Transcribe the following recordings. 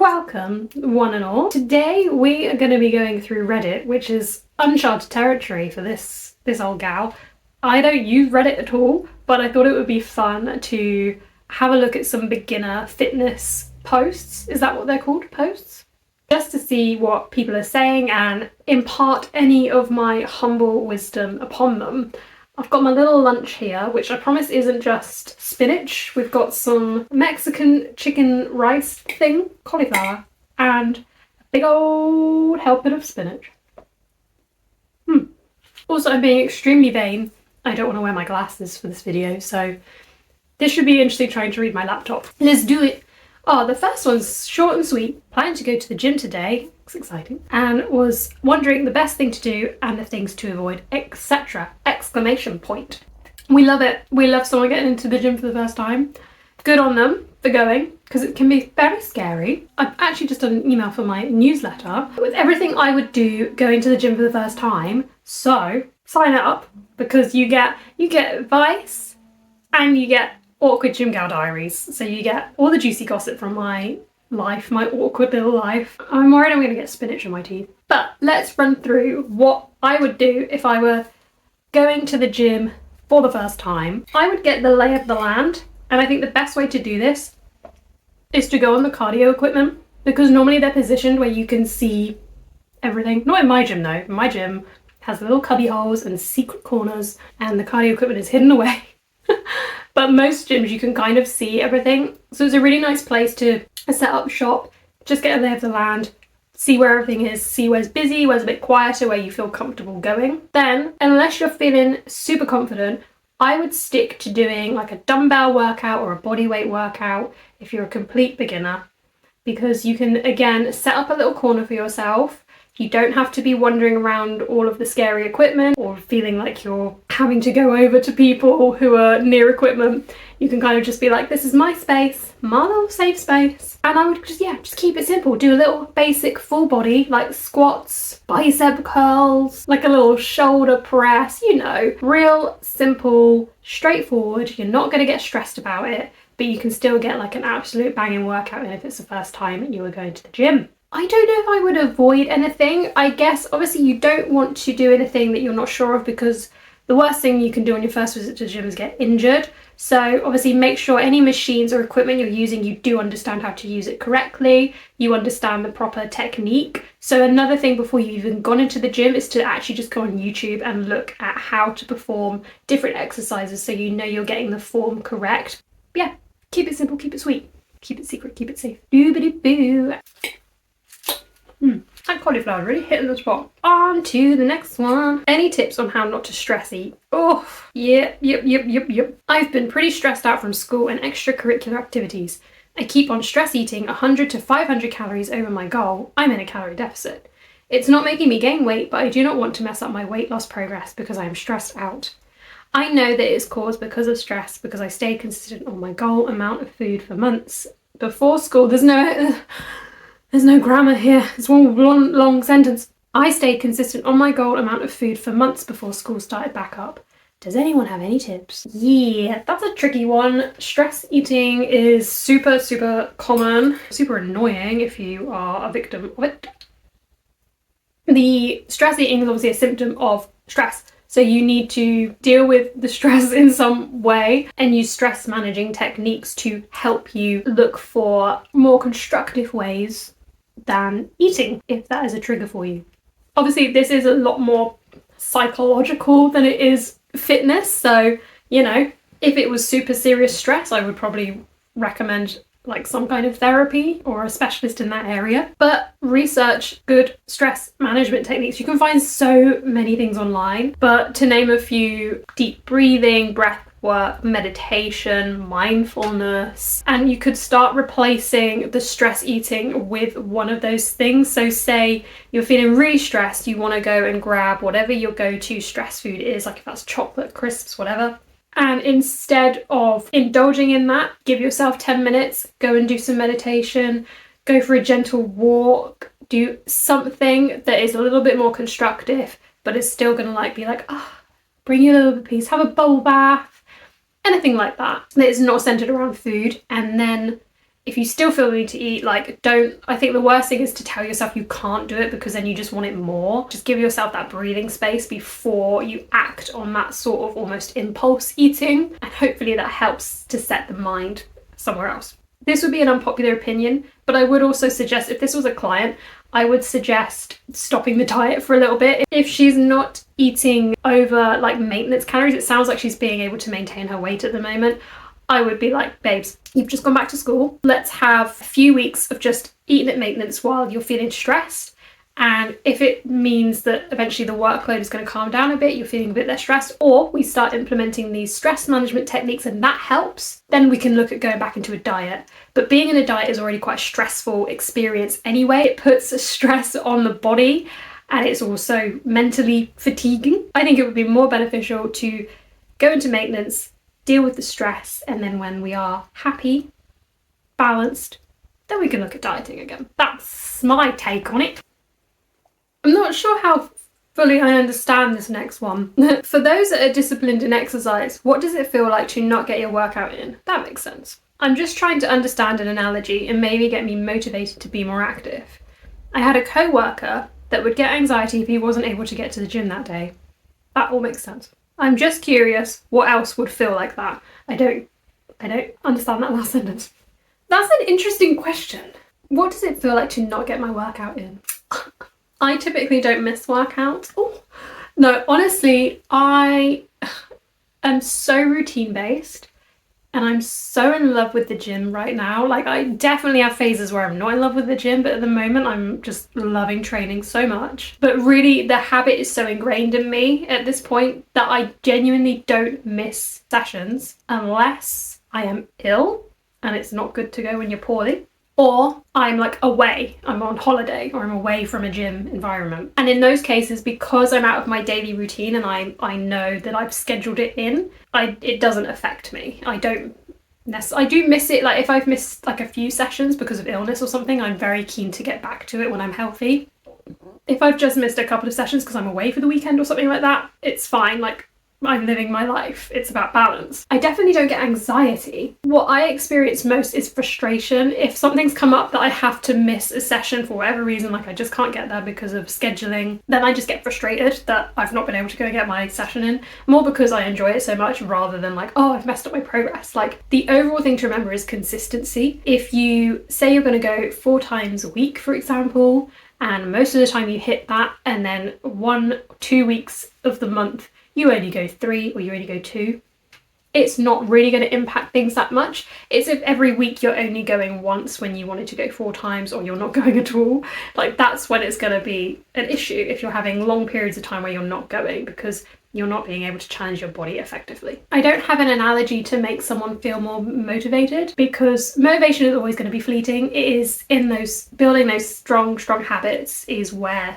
Welcome, one and all. Today we are going to be going through Reddit, which is uncharted territory for this old gal. I don't use Reddit at all, but I thought it would be fun to have a look at some beginner fitness posts. Is that what they're called? Posts? Just to see what people are saying and impart any of my humble wisdom upon them. I've got my little lunch here, which I promise isn't just spinach. We've got some Mexican chicken rice thing, cauliflower, and a big old helping of spinach. Also, I'm being extremely vain. I don't want to wear my glasses for this video, so this should be interesting trying to read my laptop. Let's do it. Oh, the first one's short and sweet. Planning to go to the gym today. It's exciting. And was wondering the best thing to do and the things to avoid, etc. Exclamation point. We love it. We love someone getting into the gym for the first time. Good on them for going, because it can be very scary. I've actually just done an email for my newsletter with everything I would do going to the gym for the first time. So sign up, because you get advice and you get awkward gym gal diaries. So you get all the juicy gossip from my life, my awkward little life. I'm worried I'm going to get spinach in my teeth. But let's run through what I would do if I were going to the gym for the first time. I would get the lay of the land, and I think the best way to do this is to go on the cardio equipment, because normally they're positioned where you can see everything. Not in my gym though. My gym has little cubby holes and secret corners, and the cardio equipment is hidden away. But most gyms you can kind of see everything, so it's a really nice place to set up shop, just get a lay of the land, see where everything is, see where's busy, where's a bit quieter, where you feel comfortable going. Then, unless you're feeling super confident, I would stick to doing like a dumbbell workout or a body weight workout if you're a complete beginner, because you can again set up a little corner for yourself. You don't have to be wandering around all of the scary equipment or feeling like you're having to go over to people who are near equipment. You can kind of just be like, this is my space, my little safe space. And I would just keep it simple. Do a little basic full body, like squats, bicep curls, like a little shoulder press, you know, real simple, straightforward. You're not going to get stressed about it, but you can still get like an absolute banging workout in if it's the first time you were going to the gym. I don't know if I would avoid anything. I guess obviously you don't want to do anything that you're not sure of, because the worst thing you can do on your first visit to the gym is get injured. So obviously make sure any machines or equipment you're using, you do understand how to use it correctly. You understand the proper technique. So another thing before you've even gone into the gym is to actually just go on YouTube and look at how to perform different exercises so you know you're getting the form correct. But yeah, keep it simple, keep it sweet, keep it secret, keep it safe. Doo-ba-doo-boo. That cauliflower really hitting the spot. On to the next one. Any tips on how not to stress eat? Oh, yep. I've been pretty stressed out from school and extracurricular activities. I keep on stress eating 100 to 500 calories over my goal. I'm in a calorie deficit. It's not making me gain weight, but I do not want to mess up my weight loss progress because I am stressed out. I know that it is caused because of stress, because I stayed consistent on my goal amount of food for months. Before school, there's no grammar here. It's one long sentence. I stayed consistent on my goal amount of food for months before school started back up. Does anyone have any tips? Yeah, that's a tricky one. Stress eating is super, super common, super annoying if you are a victim of it. The stress eating is obviously a symptom of stress. So you need to deal with the stress in some way and use stress managing techniques to help you look for more constructive ways than eating, if that is a trigger for you. Obviously, this is a lot more psychological than it is fitness. So, you know, if it was super serious stress, I would probably recommend like some kind of therapy or a specialist in that area. But research good stress management techniques. You can find so many things online, but to name a few: deep breathing, breath work, meditation, mindfulness, and you could start replacing the stress eating with one of those things. So say you're feeling really stressed, you want to go and grab whatever your go-to stress food is, like if that's chocolate, crisps, whatever. And instead of indulging in that, give yourself 10 minutes, go and do some meditation, go for a gentle walk, do something that is a little bit more constructive, but it's still going to be like, bring you a little bit of peace, have a bowl bath, anything like that is not centered around food. And then If you still feel the need to eat, like, don't, I think the worst thing is to tell yourself you can't do it because then you just want it more. Just give yourself that breathing space before you act on that sort of almost impulse eating, and hopefully that helps to set the mind somewhere else. This would be an unpopular opinion, but I would also suggest, if this was a client, I would suggest stopping the diet for a little bit. If she's not eating over like maintenance calories, it sounds like she's being able to maintain her weight at the moment, I would be like, babes, you've just gone back to school. Let's have a few weeks of just eating at maintenance while you're feeling stressed. And if it means that eventually the workload is going to calm down a bit, you're feeling a bit less stressed, or we start implementing these stress management techniques and that helps, then we can look at going back into a diet. But being in a diet is already quite a stressful experience anyway. It puts a stress on the body and it's also mentally fatiguing. I think it would be more beneficial to go into maintenance, deal with the stress, and then when we are happy, balanced, then we can look at dieting again. That's my take on it. I'm not sure how fully I understand this next one. For those that are disciplined in exercise, what does it feel like to not get your workout in? That makes sense. I'm just trying to understand an analogy and maybe get me motivated to be more active. I had a co-worker that would get anxiety if he wasn't able to get to the gym that day. That all makes sense. I'm just curious what else would feel like that. I don't understand that last sentence. That's an interesting question. What does it feel like to not get my workout in? I typically don't miss workouts. Oh, no, honestly, I am so routine based and I'm so in love with the gym right now. Like, I definitely have phases where I'm not in love with the gym, but at the moment I'm just loving training so much. But really the habit is so ingrained in me at this point that I genuinely don't miss sessions unless I am ill, and it's not good to go when you're poorly. Or I'm like away, I'm on holiday, or I'm away from a gym environment. And in those cases, because I'm out of my daily routine and I know that I've scheduled it in, it doesn't affect me. I do miss it, like if I've missed like a few sessions because of illness or something, I'm very keen to get back to it when I'm healthy. If I've just missed a couple of sessions because I'm away for the weekend or something like that, it's fine. Like, I'm living my life. It's about balance. I definitely don't get anxiety. What I experience most is frustration. If something's come up that I have to miss a session for whatever reason, like I just can't get there because of scheduling, then I just get frustrated that I've not been able to go and get my session in, more because I enjoy it so much rather than like, oh, I've messed up my progress. Like, the overall thing to remember is consistency. If you say you're going to go 4 times a week, for example, and most of the time you hit that, and then 1-2 weeks of the month you only go 3 or you only go 2, it's not really going to impact things that much. It's if every week you're only going once when you wanted to go 4 times, or you're not going at all. Like, that's when it's going to be an issue, if you're having long periods of time where you're not going because you're not being able to challenge your body effectively. I don't have an analogy to make someone feel more motivated, because motivation is always going to be fleeting. It is in those, building those strong habits is where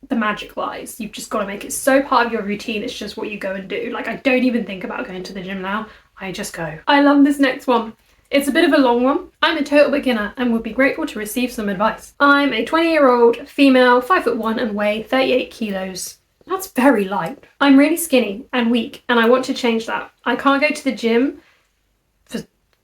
the magic lies. You've just got to make it so part of your routine, it's just what you go and do. Like, I don't even think about going to the gym now, I just go. I love this next one. It's a bit of a long one. I'm a total beginner and would be grateful to receive some advice. I'm a 20-year-old female, 5'1" and weigh 38 kilos. That's very light. I'm really skinny and weak and I want to change that. I can't go to the gym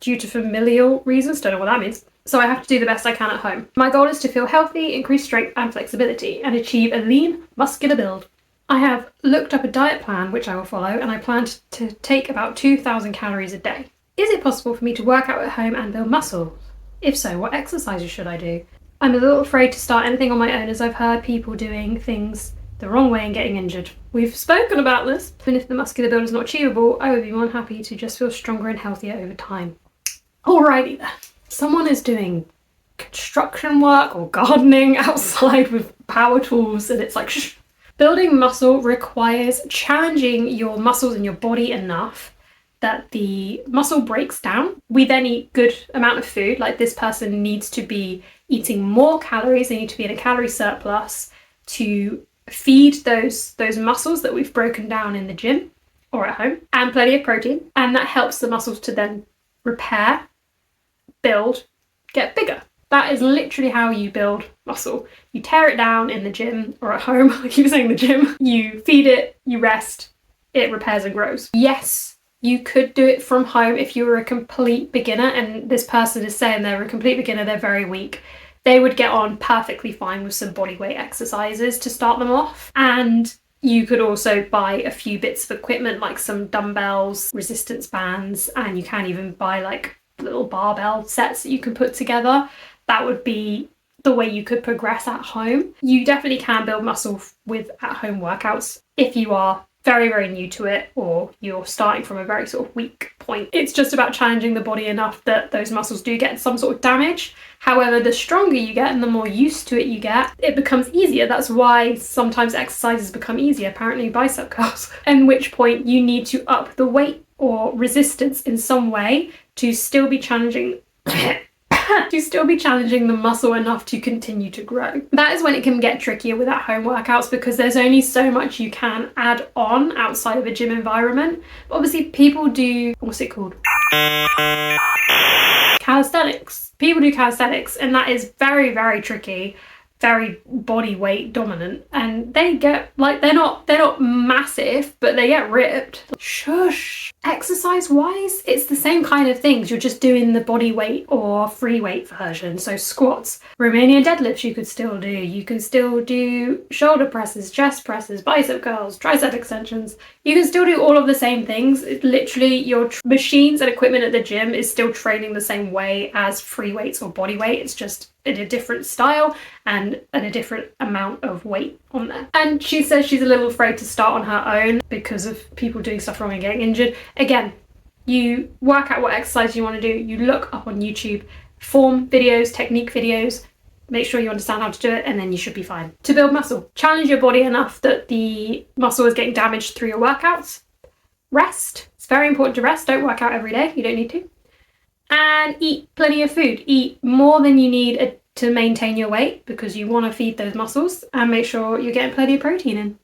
due to familial reasons, don't know what that means. So I have to do the best I can at home. My goal is to feel healthy, increase strength and flexibility, and achieve a lean, muscular build. I have looked up a diet plan which I will follow, and I plan to take about 2,000 calories a day. Is it possible for me to work out at home and build muscle? If so, what exercises should I do? I'm a little afraid to start anything on my own, as I've heard people doing things the wrong way and getting injured. We've spoken about this, and if the muscular build is not achievable, I would be more than happy to just feel stronger and healthier over time. Alrighty then. Someone is doing construction work or gardening outside with power tools and it's like, shh. Building muscle requires challenging your muscles in your body enough that the muscle breaks down. We then eat good amount of food. Like, this person needs to be eating more calories. They need to be in a calorie surplus to feed those muscles that we've broken down in the gym or at home, and plenty of protein. And that helps the muscles to then repair, build, get bigger. That is literally how you build muscle. You tear it down in the gym or at home. I keep saying the gym. You feed it, you rest, it repairs and grows. Yes, You could do it from home if you were a complete beginner, and this person is saying they're a complete beginner, they're very weak. They would get on perfectly fine with some bodyweight exercises to start them off. And you could also buy a few bits of equipment like some dumbbells, resistance bands, and you can even buy like little barbell sets that you can put together. That would be the way you could progress at home. You definitely can build muscle with at-home workouts if you are very, very new to it, or you're starting from a very sort of weak point. It's just about challenging the body enough that those muscles do get some sort of damage. However, the stronger you get and the more used to it you get, it becomes easier. That's why sometimes exercises become easier, apparently bicep curls, at which point you need to up the weight or resistance in some way to still be challenging the muscle enough to continue to grow. That is when it can get trickier with at-home workouts, because there's only so much you can add on outside of a gym environment. But obviously people do, what's it called? Calisthenics. People do calisthenics, and that is very, very tricky, very body weight dominant, and they get like, they're not massive, but they get ripped. Shush. Exercise wise, it's the same kind of things. You're just doing the body weight or free weight version. So squats, Romanian deadlifts you could still do. You can still do shoulder presses, chest presses, bicep curls, tricep extensions. You can still do all of the same things. It's literally your machines and equipment at the gym is still training the same way as free weights or body weight. It's just in a different style and a different amount of weight on there. And she says she's a little afraid to start on her own because of people doing stuff wrong and getting injured. Again, you work out what exercise you want to do, you look up on YouTube, form videos, technique videos, make sure you understand how to do it, and then you should be fine. To build muscle, challenge your body enough that the muscle is getting damaged through your workouts. Rest. It's very important to rest. Don't work out every day. You don't need to. And eat plenty of food. Eat more than you need to maintain your weight, because you want to feed those muscles, and make sure you're getting plenty of protein in.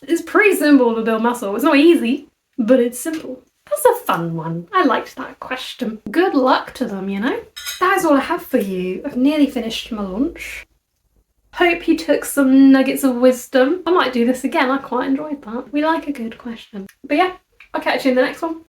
It's pretty simple to build muscle. It's not easy, but it's simple. That's a fun one. I liked that question. Good luck to them, you know? That is all I have for you. I've nearly finished my lunch. Hope you took some nuggets of wisdom. I might do this again. I quite enjoyed that. We like a good question. But yeah, I'll catch you in the next one.